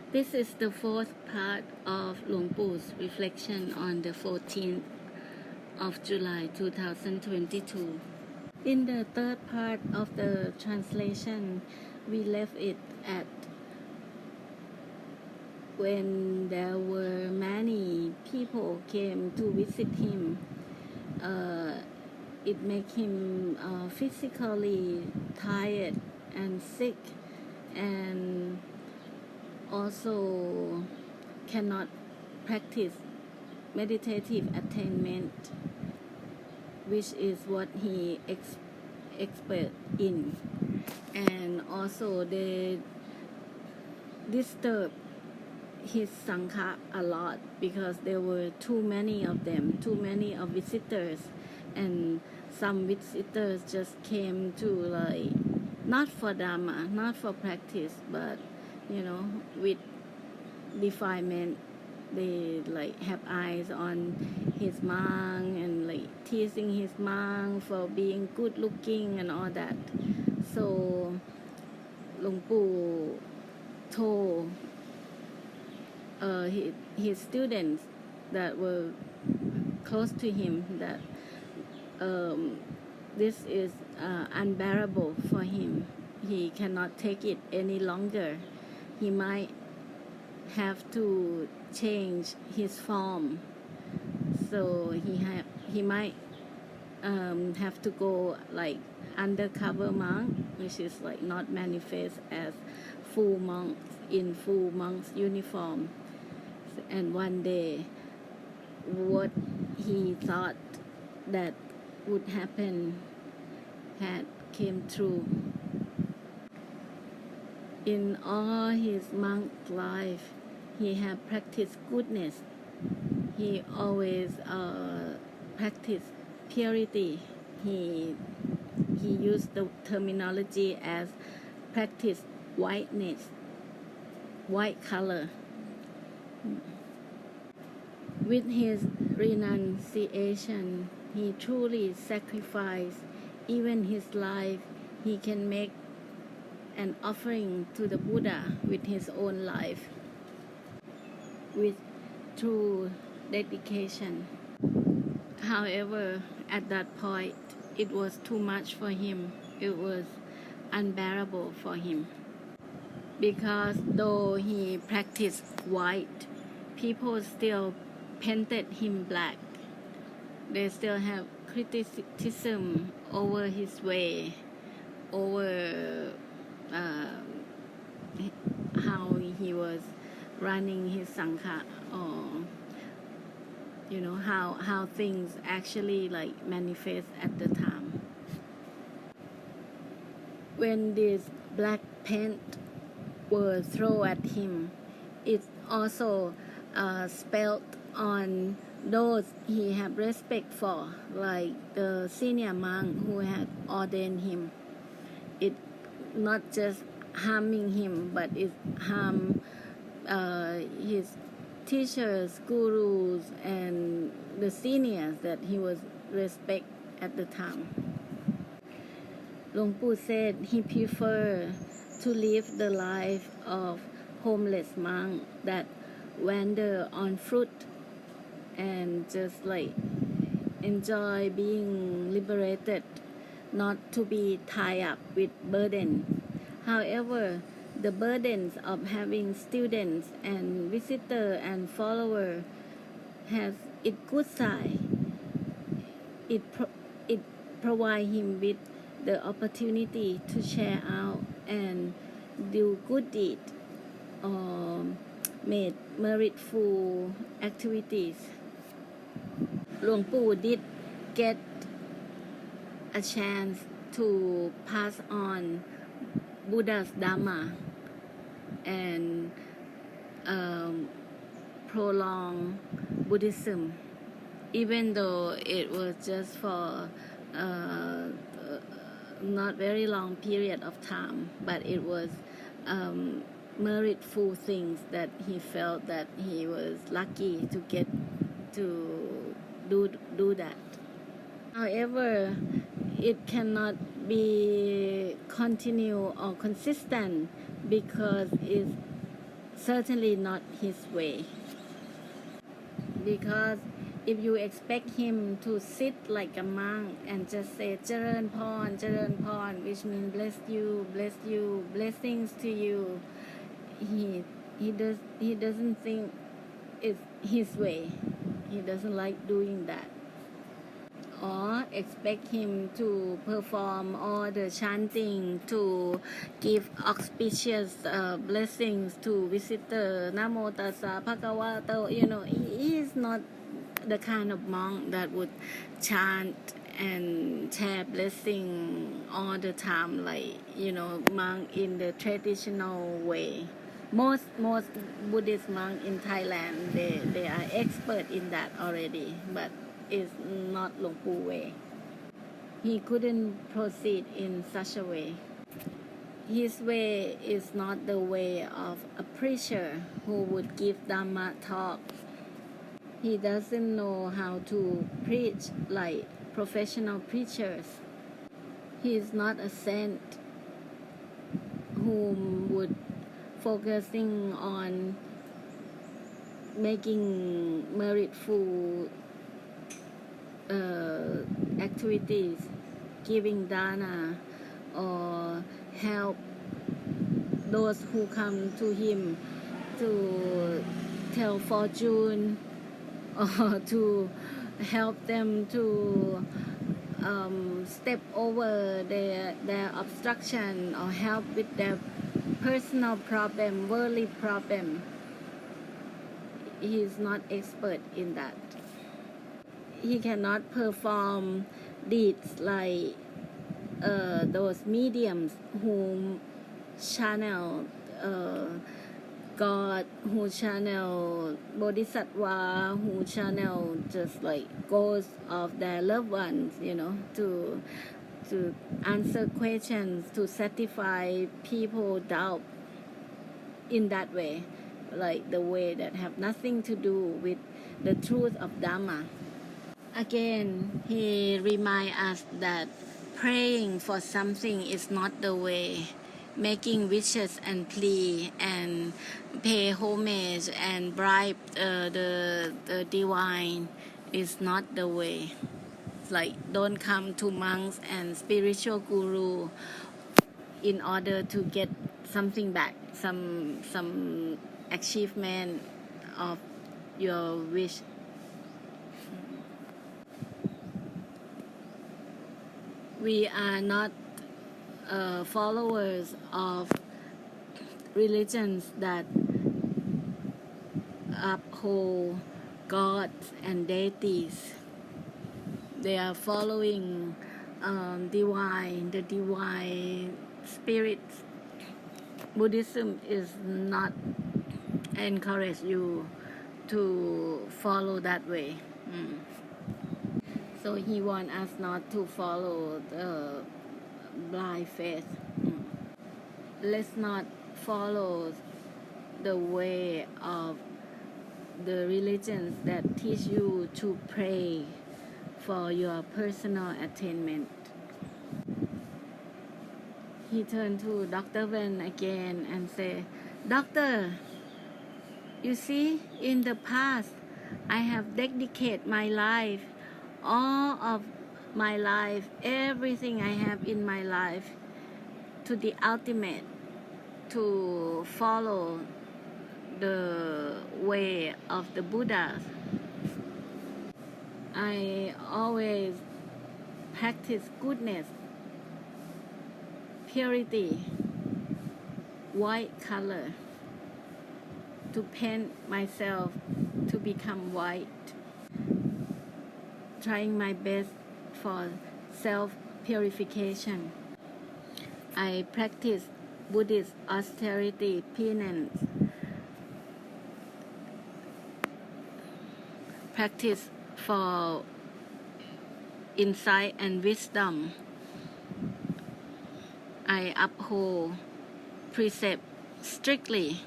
This is the fourth part of Luang Pu's reflection on the 14th of July 2022. In the third part of the translation, we left it at when there were many people came to visit him. It made him physically tired and sick, and also cannot practice meditative attainment, which is what he expert in. And also they disturb his sangha a lot because there were too many of them, too many of visitors, and some visitors just came to like not for dharma, not for practice, but with defilement. They like have eyes on his monk and like teasing his monk for being good looking and all that. So Luang Pu told his students that were close to him that this is unbearable for him. He cannot take it any longer. He might have to change his form, so he might have to go like undercover monk, which is like not manifest as full monks in full monk's uniform. And one day what he thought that would happen had came true. In all his monk life, he had practiced goodness. He always practiced purity. He used the terminology as practice whiteness, white color. With his renunciation, he truly sacrificed even his life. He can make an offering to the Buddha with his own life, with true dedication. However, at that point, it was too much for him. It was unbearable for him, because though he practiced white, people still painted him black. They still have criticism over his way, over how he was running his sangha, or how things actually like manifest at the time. When this black paint were thrown at him, it also spelled on those he had respect for, like the senior monk who had ordained him. It not just harming him, but it harmed his teachers, gurus, and the seniors that he was respect at the time. Luang Pu said he preferred to live the life of homeless monk that wander on foot and just like enjoy being liberated, not to be tied up with burden. However, the burdens of having students and visitor and follower has its good side. It provides him with the opportunity to share out and do good deed or made meritful activities. Luang Pu did get a chance to pass on Buddha's Dharma and prolong Buddhism, even though it was just for not very long period of time, but it was meritful things that he felt that he was lucky to get to do that. However, it cannot be continue or consistent because it's certainly not his way. Because if you expect him to sit like a monk and just say Jaran Pon, which means bless you, blessings to you, he doesn't think it's his way. He doesn't like doing that. Or expect him to perform all the chanting, to give auspicious blessings to visitor. Namo tassa bhagavato. He is not the kind of monk that would chant and share blessing all the time, like monk in the traditional way. Most Buddhist monks in Thailand, they are expert in that already, but it's not Luang Pu way. He couldn't proceed in such a way. His way is not the way of a preacher who would give Dhamma talk. He doesn't know how to preach like professional preachers. He is not a saint who would focusing on making meritful activities, giving dana, or help those who come to him to tell fortune, or to help them to step over their obstruction, or help with their personal problem, worldly problem. He is not expert in that. He cannot perform deeds like those mediums who channel God, who channel Bodhisattva, who channel just like ghosts of their loved ones, to answer questions, to satisfy people doubt in that way, like the way that have nothing to do with the truth of Dhamma. Again, he reminds us that praying for something is not the way. Making wishes and plea and pay homage and bribe the divine is not the way. Like, don't come to monks and spiritual guru in order to get something back, some achievement of your wish. We are not followers of religions that uphold gods and deities. They are following the divine spirits. Buddhism is not encourage you to follow that way. So he wants us not to follow the blind faith. Let's not follow the way of the religions that teach you to pray for your personal attainment. He turned to Dr. Wen again and said, Doctor, you see, in the past, I have dedicated my life, all of my life, everything I have in my life, to the ultimate, to follow the way of the Buddha. I always practice goodness, purity, white color, to paint myself to become white, trying my best for self-purification. I practice Buddhist austerity, penance, practice for insight and wisdom. I uphold precept strictly,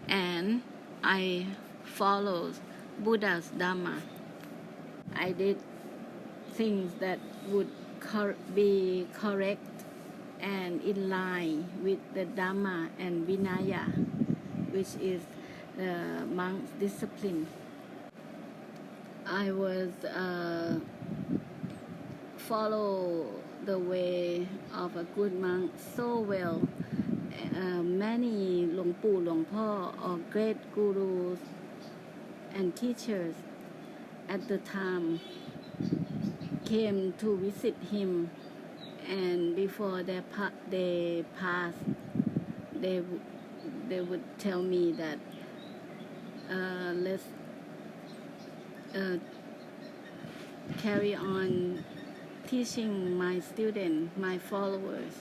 and I follow Buddha's Dhamma. I did things that would be correct and in line with the Dhamma and Vinaya, which is the monk's discipline. I was follow the way of a good monk so well. Many หลวงปู่หลวงพ่อ or great gurus and teachers at the time came to visit him, and before they pass, they would tell me that let's carry on teaching my student, my followers.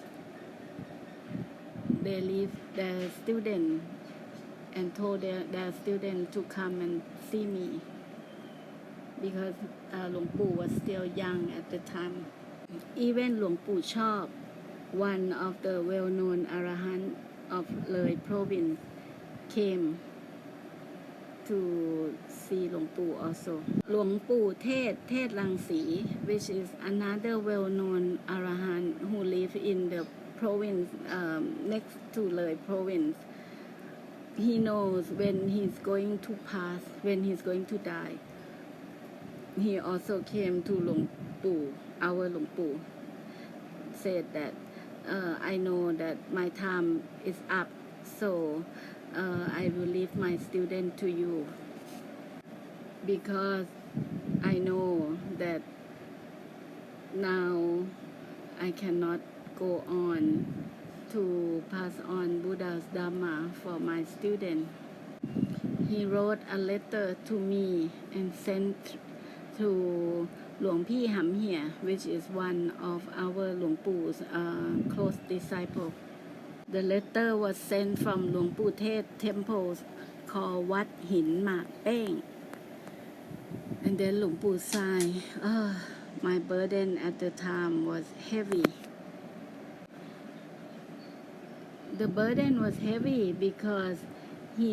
They leave their student and told their student to come and see me, because หลวงปู่ was still young at the time. Even หลวงปู่ชอบ one of the well-known arahant of Loi province, came to see หลวงปู่ also. หลวงปู่เทศรังสี which is another well-known arahant who live in the province next to Loi province. He knows when he's going to pass, when he's going to die. He also came to หลวงปู่ our หลวงปู่ said that I know that my time is up, so I will leave my student to you, because I know that now I cannot go on to pass on Buddha's Dhamma for my student. He wrote a letter to me and sent to หลวงพี่หำเหี่ย which is one of our หลวงปู่ close disciple. The letter was sent from หลวงปู่เทศ temples called วัดหินหมากเป้ง and then หลวงปู่ sigh, my burden at the time was heavy. The burden was heavy because he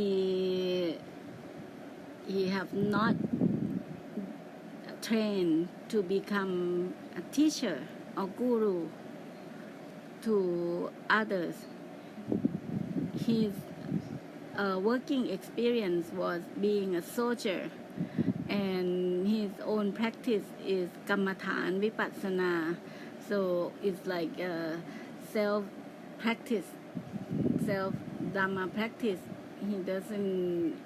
have not trained to become a teacher or guru to others. His working experience was being a soldier, and his own practice is Kammathan Vipassana, so it's like self practice, self Dhamma practice. He doesn't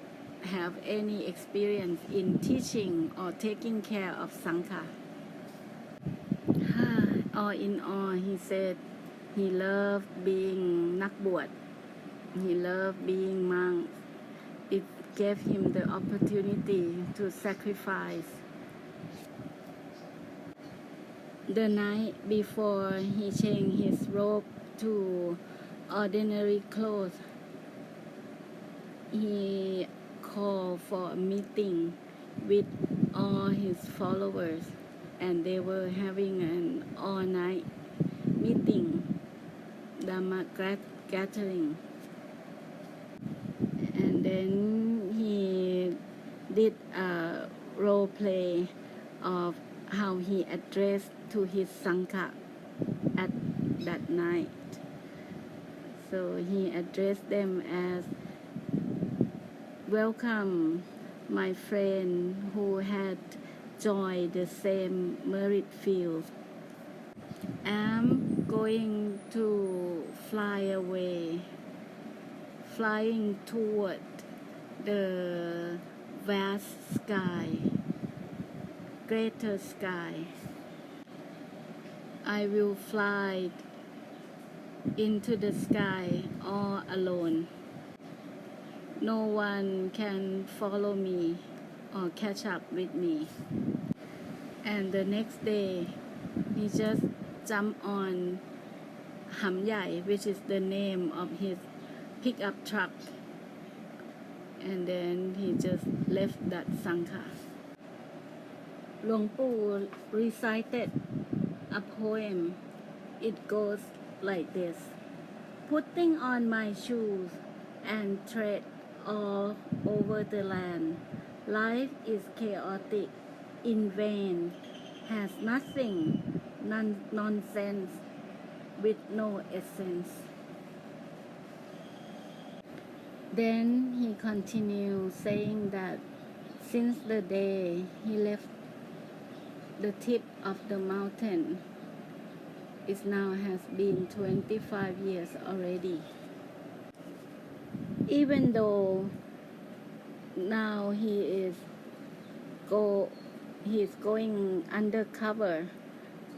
have any experience in teaching or taking care of Sangha. All in all, he said he loved being นักบวช he loved being monk. It gave him the opportunity to sacrifice. The night before he changed his robe to ordinary clothes, he called for a meeting with all his followers, and they were having an all-night meeting, Dhamma gathering. And then he did a role play of how he addressed to his Sangha at that night. So he addressed them as, welcome my friend who had joined the same merit field. I'm going to fly away, flying toward the vast sky, greater sky. I will fly into the sky all alone. No one can follow me or catch up with me. And the next day, he just jumped on Ham Yai, which is the name of his pickup truck, and then he just left that Sangha. หลวงปู่ recited a poem. It goes like this: putting on my shoes and tread all over the land. Life is chaotic, in vain, has nothing, nonsense, with no essence. Then he continued saying that since the day he left the tip of the mountain, it now has been 25 years already. Even though now he's going undercover,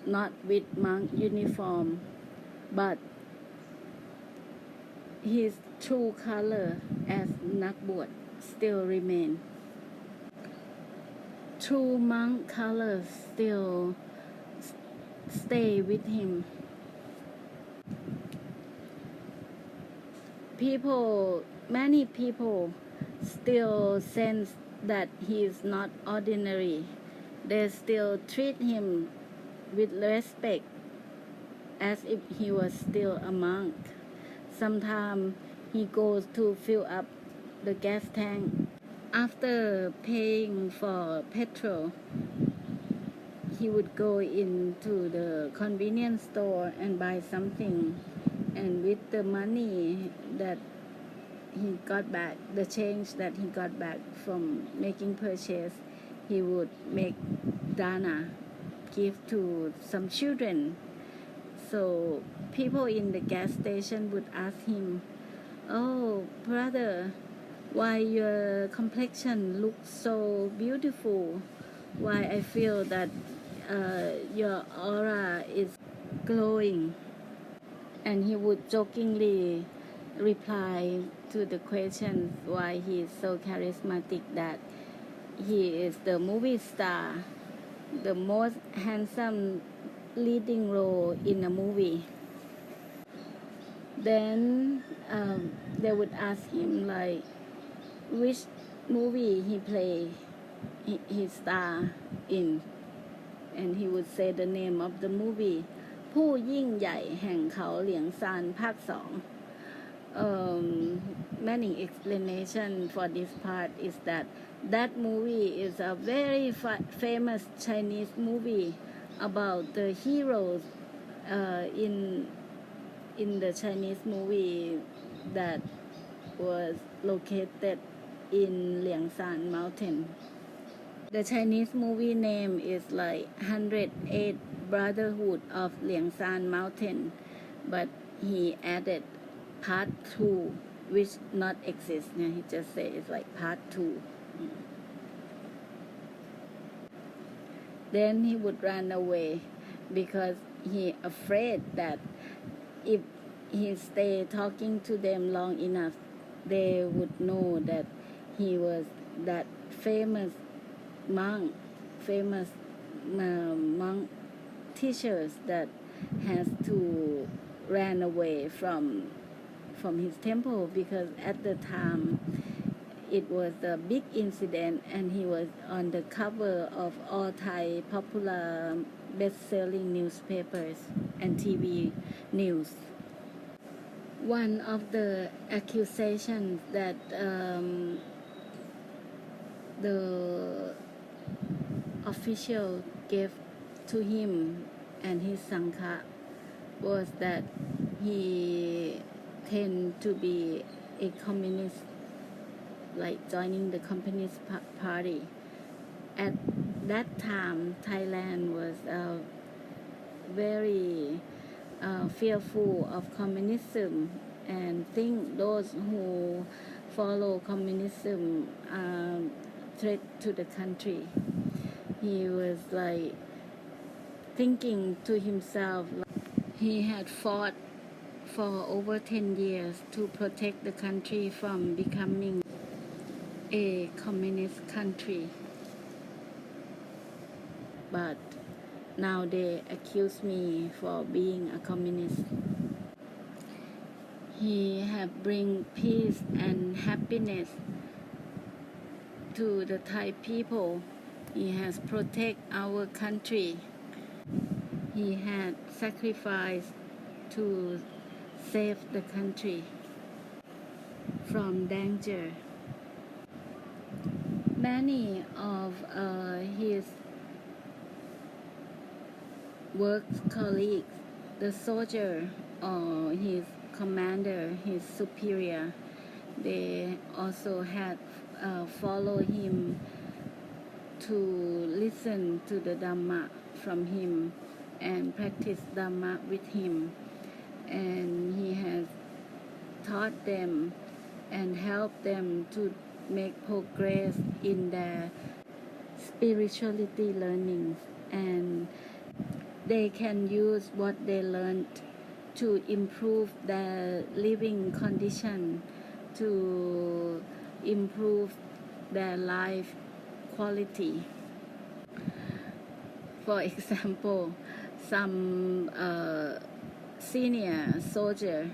not with monk uniform, but his true color as นักบวช still remain. True monk color still stay with him. Many people still sense that he is not ordinary. They still treat him with respect as if he was still a monk. Sometimes he goes to fill up the gas tank. After paying for petrol, he would go into the convenience store and buy something, and with the money that he got back, the change that he got back from making purchase, he would make dana, give to some children. So people in the gas station would ask him, "Oh, brother, why your complexion looks so beautiful? Why I feel that your aura is glowing?" And he would jokingly reply to the question why he is so charismatic, that he is the movie star, the most handsome leading role in a movie. Then they would ask him like which movie he play his star in, and he would say the name of the movie ผู้ยิ่งใหญ่แห่งเขาเหลียงซานภาค 2. Many explanation for this part is that movie is a very famous Chinese movie about the heroes in the Chinese movie that was located in Liangshan Mountain. The Chinese movie name is like 108 Brotherhood of Liangshan Mountain, but he added part 2, which not exist. He just say it's like part 2. Then he would run away because he afraid that if he stay talking to them long enough, they would know that he was that famous monk teachers that has to ran away from his temple, because at the time it was a big incident and he was on the cover of all Thai popular best-selling newspapers and TV news. One of the accusations that the official gave to him and his sangha was that he tend to be a communist, like joining the Communist Party. At that time, Thailand was very fearful of communism and think those who follow communism are threat to the country. He was like thinking to himself, he had fought for over 10 years to protect the country from becoming a communist country. But now they accuse me for being a communist. He have bring peace and happiness to the Thai people. He has protect our country. He had sacrificed to save the country from danger. Many of his work colleagues, the soldier or his commander, his superior, they also had follow him to listen to the Dhamma from him and practice Dhamma with him, and he has taught them and helped them to make progress in their spirituality learning, and they can use what they learned to improve their living condition, to improve their life quality. For example, some senior soldier,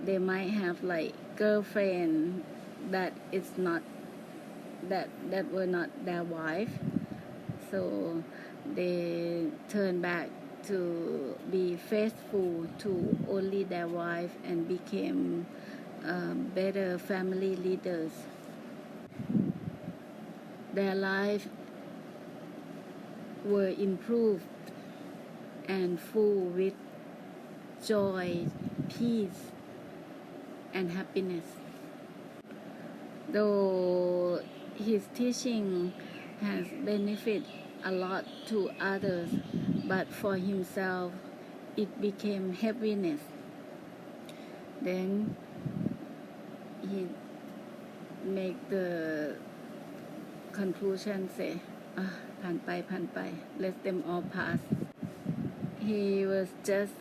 they might have like girlfriend that is not that were not their wife, so they turn back to be faithful to only their wife and became better family leaders. Their life were improved and full with joy, peace, and happiness. Though his teaching has benefited a lot to others, but for himself it became heaviness. Then he make the conclusion say, ผ่านไป let them all pass. He was just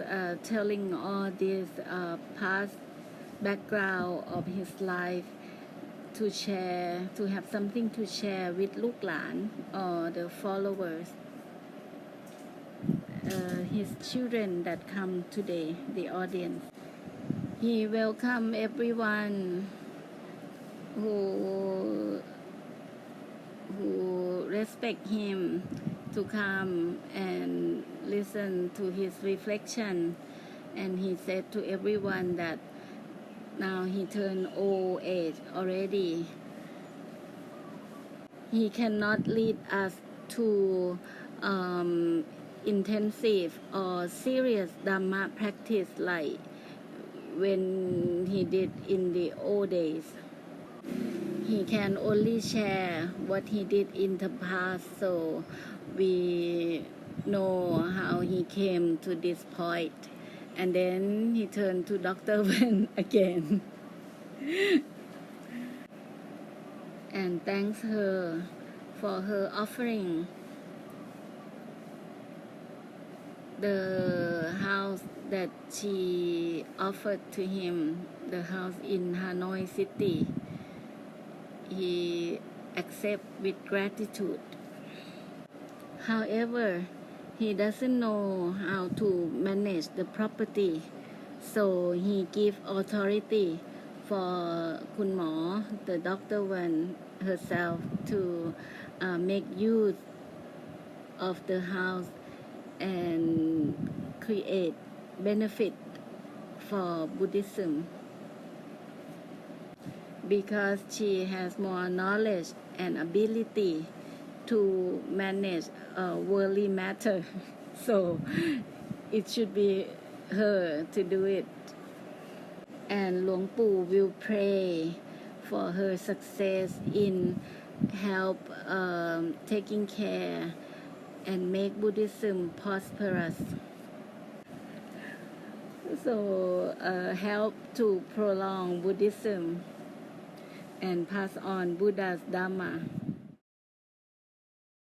telling all this past background of his life to share, to have something to share with ลูกหลาน or the followers, his children that come today, the audience. He welcome everyone who respect him to come and listen to his reflection, and he said to everyone that now he turned old age already. He cannot lead us to intensive or serious Dhamma practice like when he did in the old days. He can only share what he did in the past, so we know how he came to this point. And then he turned to Dr. Wen again and thanks her for her offering the house that she offered to him, the house in Hanoi City. He accepted with gratitude. However, he doesn't know how to manage the property, so he give authority for คุณหมอ the Dr. Wen herself to make use of the house and create benefit for Buddhism, because she has more knowledge and ability to manage worldly matter. So it should be her to do it, and หลวงปู่ will pray for her success in help taking care and make Buddhism prosperous, so help to prolong Buddhism and pass on Buddha's Dhamma.